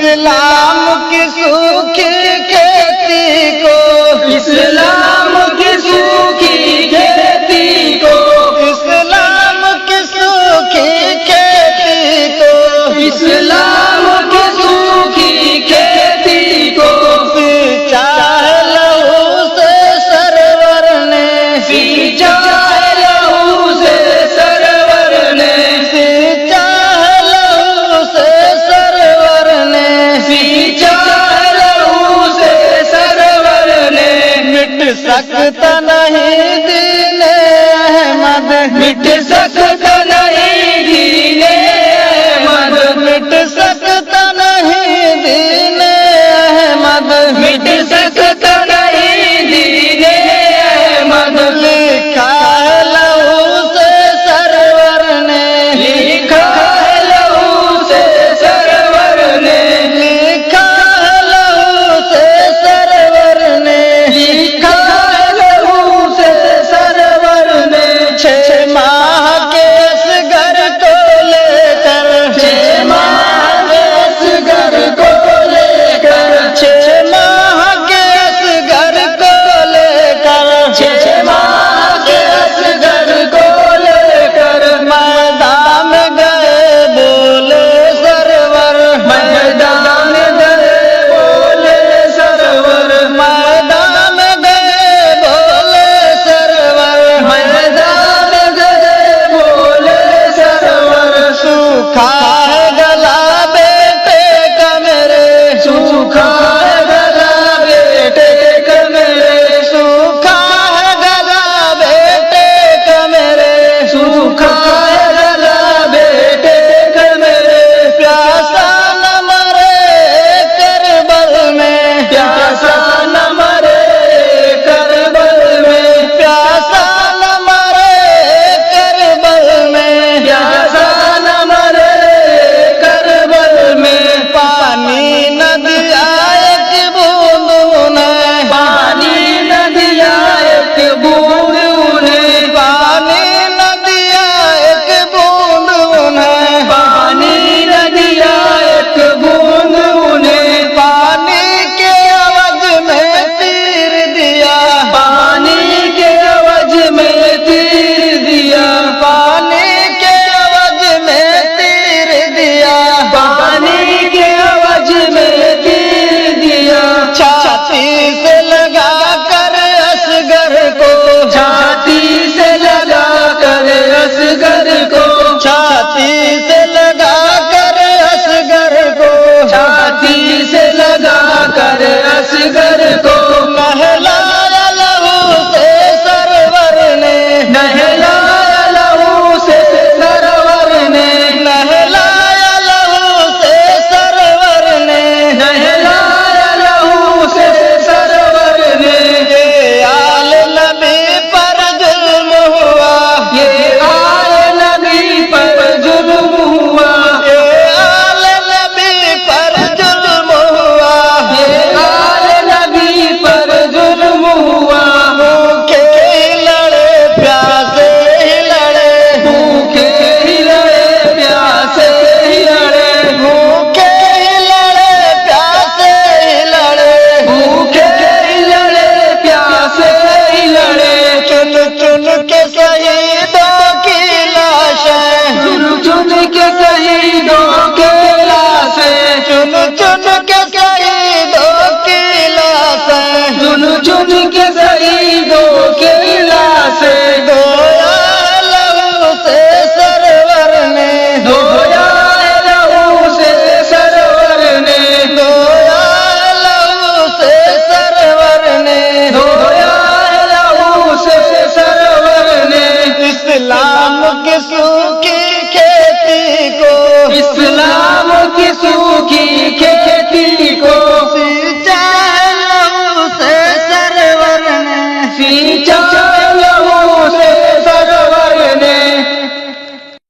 इस्लाम की सूखी खेती को, इस्लाम की सूखी खेती को, इस्लाम की सूखी खेती को, इस्लाम की सूखी खेती को, सींचा है लहू से सरवर ने, सींचा है लहू से सरवर ने, सींचा है लहू से सरवर ने, सींचा है लहू से सरवर ने। मिट सकता नहीं दीने अहमद, मिट सकता नहीं दीने अहमद, मिट सकता नहीं दीने अहमद, मिट सकता नहीं दीने अहमद। लिखा है लहू से सरवर ने, लिखा है लहू से सरवर ने, लिखा है लहू से सरवर ने, लिखा है लहू से सरवर ने। 6 माह के असगर को लेकर, 6 माह के असगर को लेकर, 6 माह के असगर को लेकर, 6 माह के असगर को लेकर, मैदान गए बोले सरवर, मैदान गए बोले सरवर, मैदान गए बोले सरवर, मैदान गए बोले सरवर। सूखा है गला बेटे का मेरे, सूखा है गला बेटे का मेरे, सूखा है गला बेटे का मेरे, सूखा है गला बेटे का मेरे। प्यासा न मरे करबल में, प्यासा न मरे करबल में, प्यासा न मरे करबल में, प्यासा न मरे करबल में। पानी न दिया एक बूंद उन्हें, पानी न दिया एक बूंद उन्हें, पानी न दिया एक बूंद उन्हें, पानी न दिया एक बूंद उन्हें। पानी के अवज में तीर दिया, पानी के अवज में तीर दिया, पानी के अवज में तीर दिया, पानी के अवज में तीर दिया। छाती से लगा कर असगर को, छाती से लगा कर असगर को, छाती से लगा कर असगर को, छाती से लगा कर असगर को। नहलाया लहू से सरवर ने, नहलाया लहू से सरवर ने, नहलाया लहू से सरवर ने, नहलाया लहू से सरवर ने। ये आल नबी पर जुल्म हुआ, ये आल नबी पर जुल्म हुआ, ये आल नबी पर जुल्म हुआ, ये आल नबी पर जुल्म हुआ। भूखे ही लड़े प्यासे ही लड़े, भूखे ही लड़े प्यासे ही लड़े, भूखे ही लड़े प्यासे ही लड़े, भूखे ही लड़े प्यासे ही लड़े। चुन चुन के शहीदों की लाशें, चुन चुन के शहीदों के लाशें, चुन चुन के शहीदों की लाशें, चुन चुन के शहीदों के लाशें। धोया लहू से सरवर ने, धोया लहू से सरवर ने, धोया लहू से सरवर ने, धोया लहू से सरवर ने। इस्लाम की सूखी खेती को, इस्लाम की